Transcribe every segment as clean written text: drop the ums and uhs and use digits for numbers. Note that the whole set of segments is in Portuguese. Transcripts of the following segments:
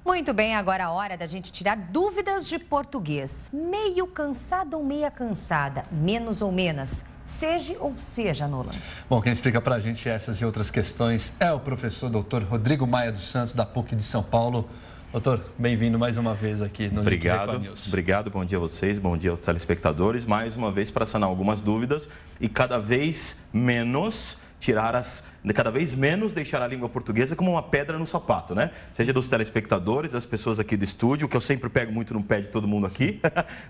Muito bem, agora a hora da gente tirar dúvidas de português. Meio cansado ou meia cansada? Menos ou menos? Seja ou seja, Nolan. Bom, quem explica pra gente essas e outras questões é o professor doutor Rodrigo Maia dos Santos, da PUC de São Paulo. Doutor, bem-vindo mais uma vez aqui no Obrigado, News. Obrigado, bom dia a vocês, bom dia aos telespectadores. Mais uma vez para sanar algumas dúvidas e cada vez menos deixar a língua portuguesa como uma pedra no sapato, né? Seja dos telespectadores, das pessoas aqui do estúdio, que eu sempre pego muito no pé de todo mundo aqui,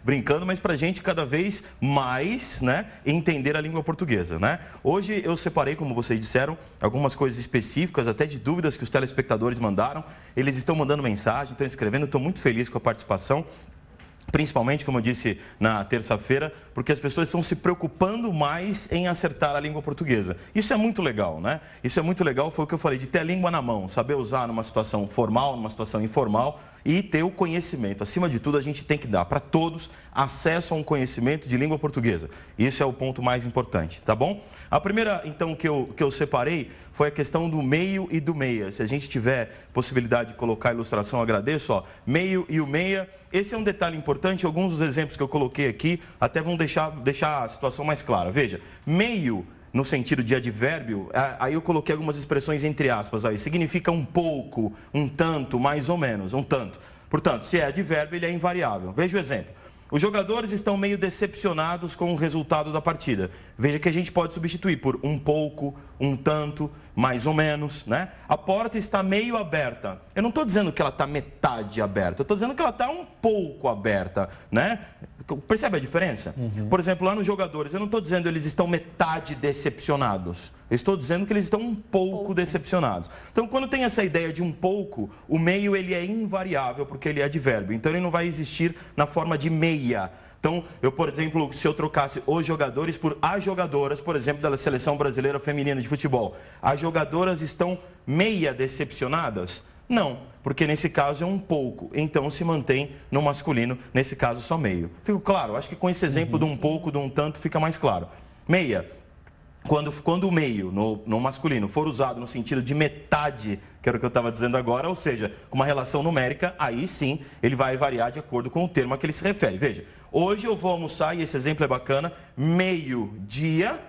brincando, mas para a gente cada vez mais, né, entender a língua portuguesa, né? Hoje eu separei, como vocês disseram, algumas coisas específicas, até de dúvidas que os telespectadores mandaram. Eles estão mandando mensagem, estão escrevendo, estou muito feliz com a participação. Principalmente, como eu disse na terça-feira, porque as pessoas estão se preocupando mais em acertar a língua portuguesa. Isso é muito legal, né? Isso é muito legal, foi o que eu falei, de ter a língua na mão, saber usar numa situação formal, numa situação informal e ter o conhecimento. Acima de tudo, a gente tem que dar para todos acesso a um conhecimento de língua portuguesa. Isso é o ponto mais importante, tá bom? A primeira, então, que eu separei foi a questão do meio e do meia. Se a gente tiver possibilidade de colocar a ilustração, agradeço, ó. Meio e o meia. Esse é um detalhe importante, alguns dos exemplos que eu coloquei aqui até vão deixar a situação mais clara. Veja, meio, no sentido de advérbio, aí eu coloquei algumas expressões entre aspas aí. Significa um pouco, um tanto, mais ou menos, um tanto. Portanto, se é advérbio, ele é invariável. Veja o exemplo. Os jogadores estão meio decepcionados com o resultado da partida. Veja que a gente pode substituir por um pouco, um tanto, mais ou menos, né? A porta está meio aberta. Eu não estou dizendo que ela está metade aberta, eu estou dizendo que ela está um pouco aberta, né? Percebe a diferença? Por exemplo, lá nos jogadores, eu não estou dizendo que eles estão metade decepcionados. Eu estou dizendo que eles estão um pouco decepcionados. Então, quando tem essa ideia de um pouco, o meio ele é invariável, porque ele é advérbio. Então, ele não vai existir na forma de meia. Então, eu, por exemplo, se eu trocasse os jogadores por as jogadoras, por exemplo, da Seleção Brasileira Feminina de Futebol, as jogadoras estão meia decepcionadas? Não, porque nesse caso é um pouco, então se mantém no masculino, nesse caso só meio. Fico claro? Acho que com esse exemplo de um pouco, de um tanto, fica mais claro. Meia, quando o meio no masculino for usado no sentido de metade, que era o que eu estava dizendo agora, ou seja, com uma relação numérica, aí sim ele vai variar de acordo com o termo a que ele se refere. Veja, hoje eu vou almoçar, e esse exemplo é bacana, meio-dia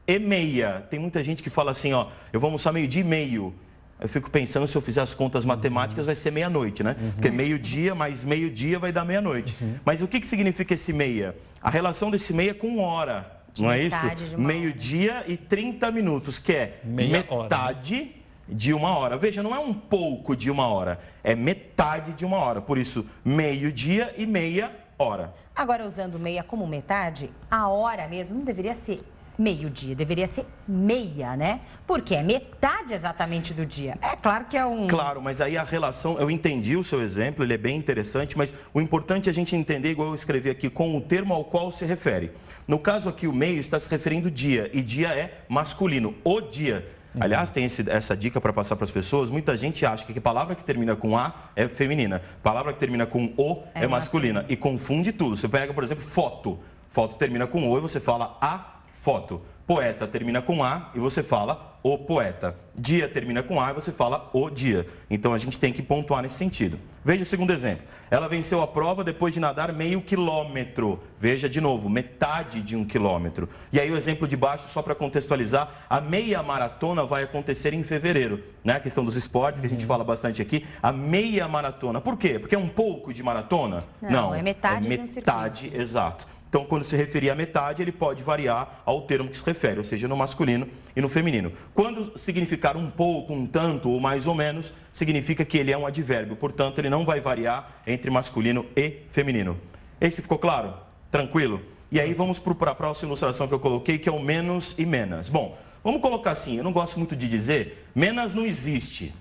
e meia. Tem muita gente que fala assim, ó, eu vou almoçar meio-dia e meio. Eu fico pensando, se eu fizer as contas matemáticas, vai ser meia-noite, né? Porque meio-dia mais meio-dia vai dar meia-noite. Mas o que significa esse meia? A relação desse meia com hora, não é isso? Meio-dia e 30 minutos, que é metade de uma hora. Veja, não é um pouco de uma hora, é metade de uma hora. Por isso, meio-dia e meia hora. Agora, usando meia como metade, a hora mesmo não deveria ser meio-dia, deveria ser meia, né? Porque é metade exatamente do dia. É claro que é um... Claro, mas aí a relação, eu entendi o seu exemplo, ele é bem interessante, mas o importante é a gente entender, igual eu escrevi aqui, com o termo ao qual se refere. No caso aqui, o meio está se referindo ao dia, e dia é masculino, o dia. Aliás, tem essa dica para passar para as pessoas. Muita gente acha que a palavra que termina com A é feminina, a palavra que termina com O é masculina, e confunde tudo. Você pega, por exemplo, foto. Foto termina com O e você fala a foto. Poeta termina com A e você fala o poeta. Dia termina com A e você fala o dia. Então a gente tem que pontuar nesse sentido. Veja o segundo exemplo. Ela venceu a prova depois de nadar meio quilômetro. Veja de novo, metade de 1 quilômetro. E aí o exemplo de baixo, só para contextualizar, a meia maratona vai acontecer em fevereiro. Né? A questão dos esportes, que a gente fala bastante aqui. A meia maratona. Por quê? Porque é um pouco de maratona? Não, é metade de um circuito. Metade, exato. Então, quando se referir à metade, ele pode variar ao termo que se refere, ou seja, no masculino e no feminino. Quando significar um pouco, um tanto ou mais ou menos, significa que ele é um advérbio. Portanto, ele não vai variar entre masculino e feminino. Esse ficou claro? Tranquilo? E aí vamos para a próxima ilustração que eu coloquei, que é o menos e menos. Bom, vamos colocar assim, eu não gosto muito de dizer, menos não existe.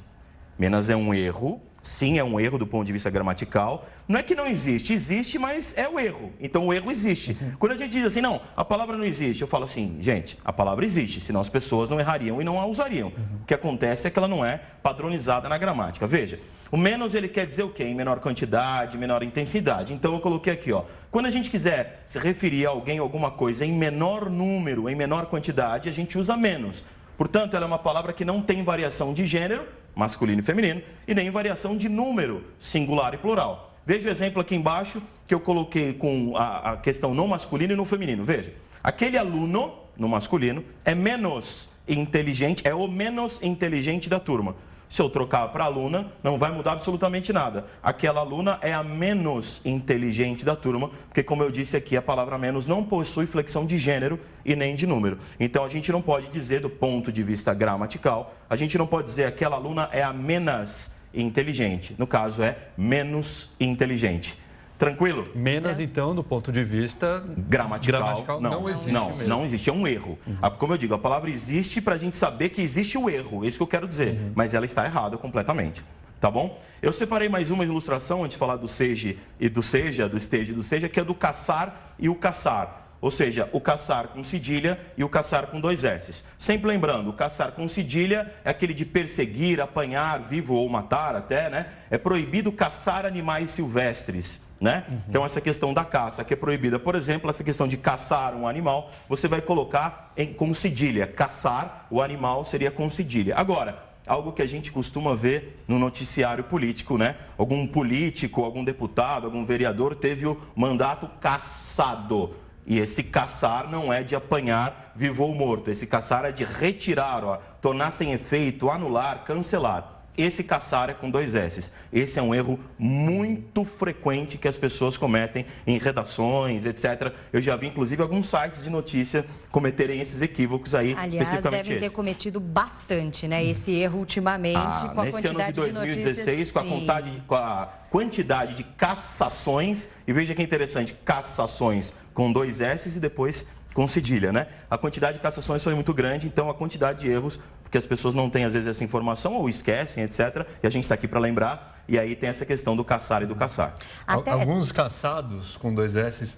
Menos é um erro. Sim, é um erro do ponto de vista gramatical. Não é que não existe, existe, mas é o erro. Então, o erro existe. Quando a gente diz assim, não, a palavra não existe, eu falo assim, gente, a palavra existe, senão as pessoas não errariam e não a usariam. O que acontece é que ela não é padronizada na gramática. Veja, o menos ele quer dizer o quê? Em menor quantidade, menor intensidade. Então, eu coloquei aqui, ó, quando a gente quiser se referir a alguém, alguma coisa em menor número, em menor quantidade, a gente usa menos. Portanto, ela é uma palavra que não tem variação de gênero, masculino e feminino, e nem variação de número, singular e plural. Veja o exemplo aqui embaixo, que eu coloquei com a questão no masculino e no feminino. Veja, aquele aluno, no masculino, é menos inteligente, é o menos inteligente da turma. Se eu trocar para aluna, não vai mudar absolutamente nada. Aquela aluna é a menos inteligente da turma, porque, como eu disse aqui, a palavra menos não possui flexão de gênero e nem de número. Então, a gente não pode dizer, do ponto de vista gramatical, a gente não pode dizer aquela aluna é a menos inteligente. No caso, é menos inteligente. Tranquilo? Menos, então, do ponto de vista gramatical não existe mesmo. Não existe, é um erro. Como eu digo, a palavra existe para a gente saber que existe o erro, é isso que eu quero dizer, mas ela está errada completamente. Tá bom? Eu separei mais uma ilustração antes de falar do seja e do seja, do esteja e do seja, que é do caçar e o caçar. Ou seja, o caçar com cedilha e o caçar com 2 S's. Sempre lembrando, o caçar com cedilha é aquele de perseguir, apanhar, vivo ou matar até, né? É proibido caçar animais silvestres, né? Então, essa questão da caça, que é proibida, por exemplo, essa questão de caçar um animal, você vai colocar com cedilha. Caçar o animal seria com cedilha. Agora, algo que a gente costuma ver no noticiário político, né? Algum político, algum deputado, algum vereador teve o mandato cassado. E esse caçar não é de apanhar vivo ou morto. Esse caçar é de retirar, ó, tornar sem efeito, anular, cancelar. Esse caçar é com 2 S's. Esse é um erro muito frequente que as pessoas cometem em redações, etc. Eu já vi, inclusive, alguns sites de notícia cometerem esses equívocos aí, aliás, especificamente devem ter cometido bastante, né? Esse erro ultimamente, com a nesse quantidade ano de 2016, de notícias, com a quantidade de cassações, e veja que interessante, cassações com 2 S's e depois com cedilha, né? A quantidade de cassações foi muito grande, então a quantidade de erros, porque as pessoas não têm às vezes essa informação ou esquecem, etc. E a gente está aqui para lembrar, e aí tem essa questão do caçar e do caçar. Alguns caçados com 2 S's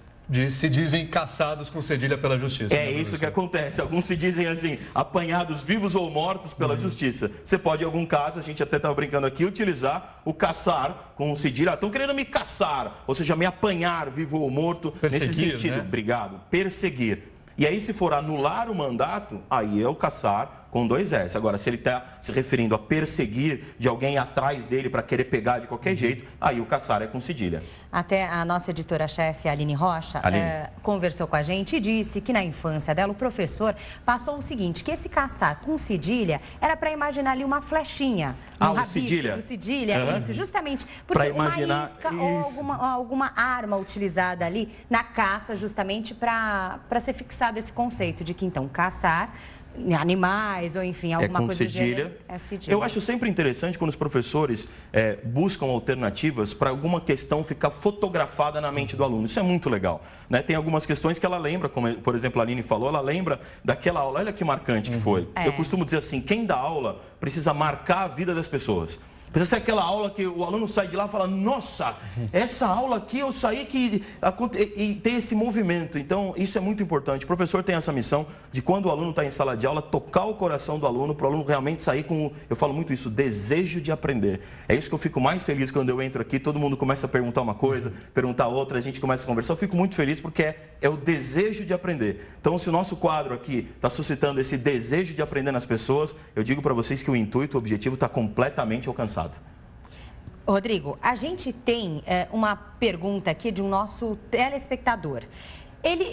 se dizem caçados com cedilha pela justiça. É isso que acontece. Alguns se dizem assim, apanhados vivos ou mortos pela justiça. Você pode, em algum caso, a gente até estava brincando aqui, utilizar o caçar com cedilha. Estão querendo me caçar, ou seja, me apanhar vivo ou morto. Perseguir, nesse sentido. Né? Obrigado. Perseguir. E aí, se for anular o mandato, aí é o caçar com 2 S. Agora, se ele está se referindo a perseguir de alguém atrás dele para querer pegar de qualquer jeito, aí o caçar é com cedilha. Até a nossa editora-chefe, Aline Rocha, conversou com a gente e disse que na infância dela o professor passou o seguinte, que esse caçar com cedilha era para imaginar ali uma flechinha no rabicho do cedilha, isso, justamente por ser uma isca ou alguma arma utilizada ali na caça, justamente para ser fixado esse conceito de que então caçar animais ou enfim, alguma coisa do gênero é cedilha. Eu acho sempre interessante quando os professores buscam alternativas para alguma questão ficar fotografada na mente do aluno. Isso é muito legal, né? Tem algumas questões que ela lembra, como por exemplo a Aline falou, ela lembra daquela aula, olha que marcante que foi. Eu costumo dizer assim, quem dá aula precisa marcar a vida das pessoas. Precisa ser aquela aula que o aluno sai de lá e fala, nossa, essa aula aqui eu saí e tem esse movimento. Então, isso é muito importante. O professor tem essa missão de, quando o aluno está em sala de aula, tocar o coração do aluno para o aluno realmente sair com, eu falo muito isso, desejo de aprender. É isso que eu fico mais feliz quando eu entro aqui, todo mundo começa a perguntar uma coisa, perguntar outra, a gente começa a conversar. Eu fico muito feliz porque é o desejo de aprender. Então, se o nosso quadro aqui está suscitando esse desejo de aprender nas pessoas, eu digo para vocês que o intuito, o objetivo está completamente alcançado. Rodrigo, a gente tem uma pergunta aqui de um nosso telespectador. Ele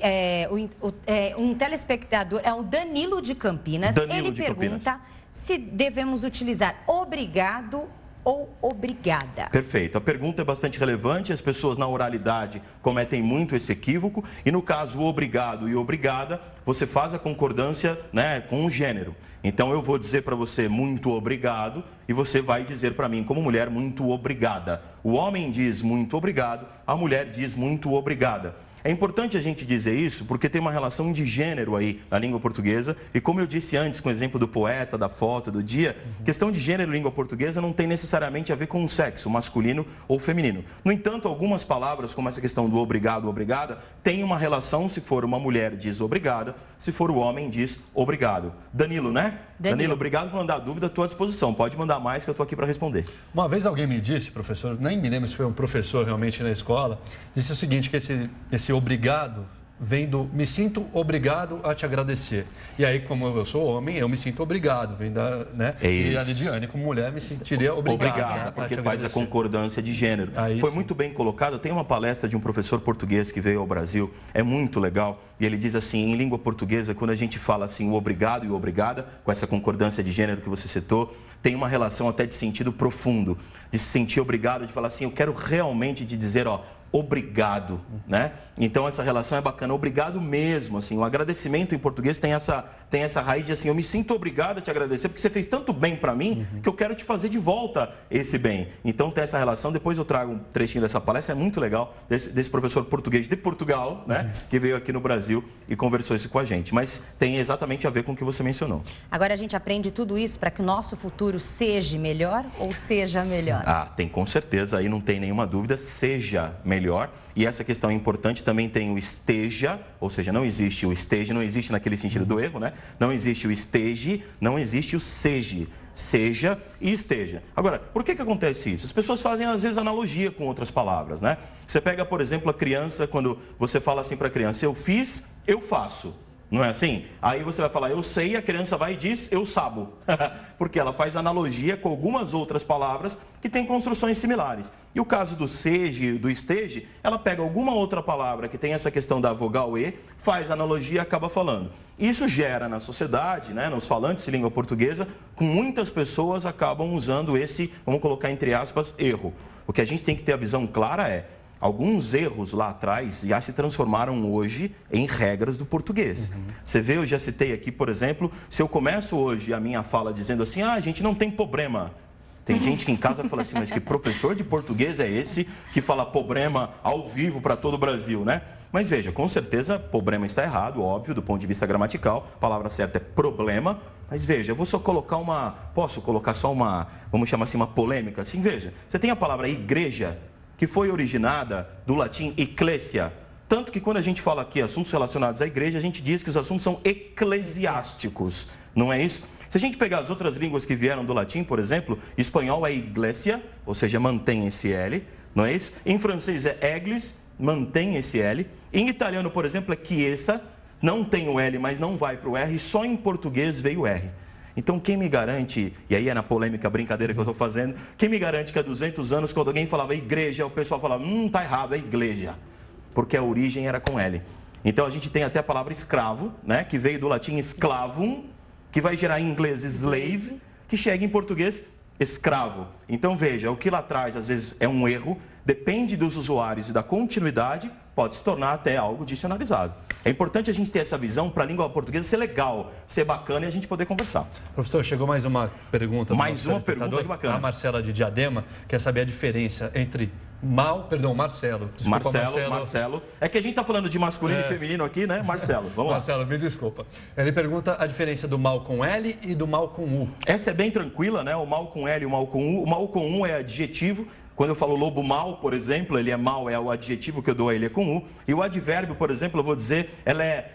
um telespectador, é o Danilo de Campinas. Ele pergunta se devemos utilizar obrigado ou obrigada. Perfeito. A pergunta é bastante relevante. As pessoas na oralidade cometem muito esse equívoco. E no caso, o obrigado e obrigada, você faz a concordância, né, com o gênero. Então, eu vou dizer para você muito obrigado e você vai dizer para mim, como mulher, muito obrigada. O homem diz muito obrigado, a mulher diz muito obrigada. É importante a gente dizer isso porque tem uma relação de gênero aí na língua portuguesa. E como eu disse antes, com o exemplo do poeta, da foto, do dia, questão de gênero em língua portuguesa não tem necessariamente a ver com o sexo, masculino ou feminino. No entanto, algumas palavras, como essa questão do obrigado ou obrigada, tem uma relação. Se for uma mulher, diz obrigada. Se for o homem, diz obrigado. Danilo, né? Danilo, obrigado por mandar a dúvida, estou à disposição. Pode mandar mais que eu estou aqui para responder. Uma vez alguém me disse, professor, nem me lembro se foi um professor realmente na escola, disse o seguinte, que esse obrigado vem do me sinto obrigado a te agradecer. E aí, como eu sou homem, eu me sinto obrigado. Vem da, né? E a Lidiane, como mulher, me sentiria obrigada. Porque faz a concordância de gênero. Foi muito bem colocado. Tem uma palestra de um professor português que veio ao Brasil, é muito legal. E ele diz assim, em língua portuguesa, quando a gente fala assim, o obrigado e o obrigada, com essa concordância de gênero que você citou, tem uma relação até de sentido profundo, de se sentir obrigado, de falar assim, eu quero realmente te dizer, ó, obrigado, né? Então essa relação é bacana, obrigado mesmo, assim, o agradecimento em português tem essa raiz de assim, eu me sinto obrigado a te agradecer porque você fez tanto bem para mim que eu quero te fazer de volta esse bem. Então tem essa relação, depois eu trago um trechinho dessa palestra, é muito legal, desse professor português de Portugal, né? Que veio aqui no Brasil e conversou isso com a gente, mas tem exatamente a ver com o que você mencionou. Agora a gente aprende tudo isso para que o nosso futuro seja melhor ou seja melhor? Tem com certeza, aí não tem nenhuma dúvida, seja melhor. E essa questão é importante, também tem o esteja, ou seja, não existe o esteja, não existe naquele sentido do erro, né? Não existe o esteja, não existe o seja. Seja e esteja. Agora, por que acontece isso? As pessoas fazem, às vezes, analogia com outras palavras, né? Você pega, por exemplo, a criança, quando você fala assim para a criança, eu fiz, eu faço. Não é assim? Aí você vai falar, eu sei, a criança vai e diz, eu sabo. Porque ela faz analogia com algumas outras palavras que têm construções similares. E o caso do seja e do esteja, ela pega alguma outra palavra que tem essa questão da vogal E, faz analogia e acaba falando. Isso gera na sociedade, né, nos falantes de língua portuguesa, com muitas pessoas acabam usando esse, vamos colocar entre aspas, erro. O que a gente tem que ter a visão clara é, alguns erros lá atrás já se transformaram hoje em regras do português. Você vê, eu já citei aqui, por exemplo, se eu começo hoje a minha fala dizendo assim, a gente não tem problema. Tem gente que em casa fala assim, mas que professor de português é esse que fala problema ao vivo para todo o Brasil, né? Mas veja, com certeza, problema está errado, óbvio, do ponto de vista gramatical, a palavra certa é problema, mas veja, eu vou só colocar posso colocar só uma, vamos chamar assim, uma polêmica, assim, veja, você tem a palavra igreja, que foi originada do latim ecclesia. Tanto que quando a gente fala aqui assuntos relacionados à igreja, a gente diz que os assuntos são eclesiásticos, não é isso? Se a gente pegar as outras línguas que vieram do latim, por exemplo, espanhol é iglesia, ou seja, mantém esse L, não é isso? Em francês é eglis, mantém esse L. Em italiano, por exemplo, é chiesa, não tem o L, mas não vai para o R, só em português veio o R. Então, quem me garante, e aí é na polêmica brincadeira que eu estou fazendo, quem me garante que há 200 anos, quando alguém falava igreja, o pessoal falava, tá errado, é igreja, porque a origem era com L. Então, a gente tem até a palavra escravo, né, que veio do latim esclavum, que vai gerar em inglês slave, que chega em português escravo. Então, veja, o que lá atrás, às vezes, é um erro, depende dos usuários e da continuidade, pode se tornar até algo dicionarizado. É importante a gente ter essa visão para a língua portuguesa ser legal, ser bacana e a gente poder conversar. Professor, chegou mais uma pergunta. Mais uma pergunta que bacana. A Marcela de Diadema quer saber a diferença entre Marcelo. Desculpa, Marcelo. É que a gente está falando de masculino e feminino aqui, né? Marcelo, vamos lá. Marcelo, me desculpa. Ele pergunta a diferença do mal com L e do mal com U. Essa é bem tranquila, né? O mal com L e o mal com U. O mal com U é adjetivo. Quando eu falo lobo mau, por exemplo, ele é mau, é o adjetivo que eu dou a ele é com U. E o advérbio, por exemplo, eu vou dizer,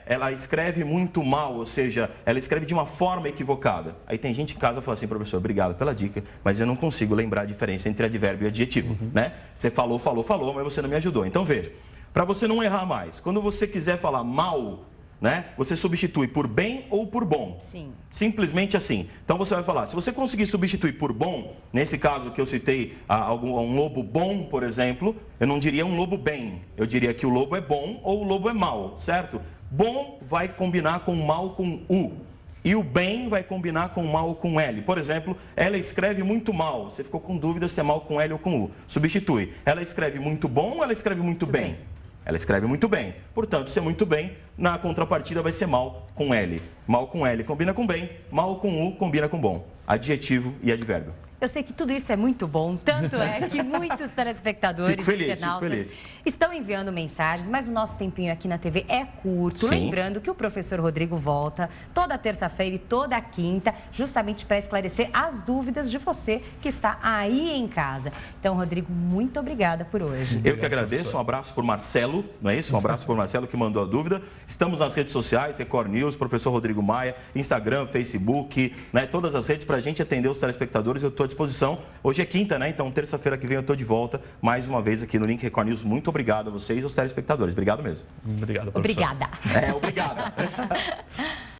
ela escreve muito mal, ou seja, ela escreve de uma forma equivocada. Aí tem gente em casa que fala assim, professor, obrigado pela dica, mas eu não consigo lembrar a diferença entre advérbio e adjetivo, né? Você falou, mas você não me ajudou. Então, veja, para você não errar mais, quando você quiser falar mal, né? Você substitui por bem ou por bom. Sim. Simples assim. Então você vai falar, se você conseguir substituir por bom, nesse caso que eu citei, um lobo bom, por exemplo, eu não diria um lobo bem. Eu diria que o lobo é bom ou o lobo é mau, certo? Bom vai combinar com mal com U. E o bem vai combinar com mal com L. Por exemplo, ela escreve muito mal. Você ficou com dúvida se é mal com L ou com U. Substitui. Ela escreve muito bom ou ela escreve muito bem? Ela escreve muito bem. Portanto, se é muito bem, na contrapartida vai ser mal com L. Mal com L combina com bem, mal com U combina com bom. Adjetivo e advérbio. Eu sei que tudo isso é muito bom, tanto é que muitos telespectadores e internautas estão enviando mensagens, mas o nosso tempinho aqui na TV é curto. Sim. Lembrando que o professor Rodrigo volta toda terça-feira e toda quinta, justamente para esclarecer as dúvidas de você que está aí em casa. Então, Rodrigo, muito obrigada por hoje. Eu que agradeço, um abraço por Marcelo, não é isso? Um abraço por Marcelo que mandou a dúvida. Estamos nas redes sociais, Record News, professor Rodrigo Maia, Instagram, Facebook, né? Todas as redes para para a gente atender os telespectadores. Eu estou à disposição. Hoje é quinta, né? Então, terça-feira que vem eu estou de volta mais uma vez aqui no Link Record News. Muito obrigado a vocês e aos telespectadores. Obrigado mesmo. Obrigado, professor. Obrigada. Obrigada.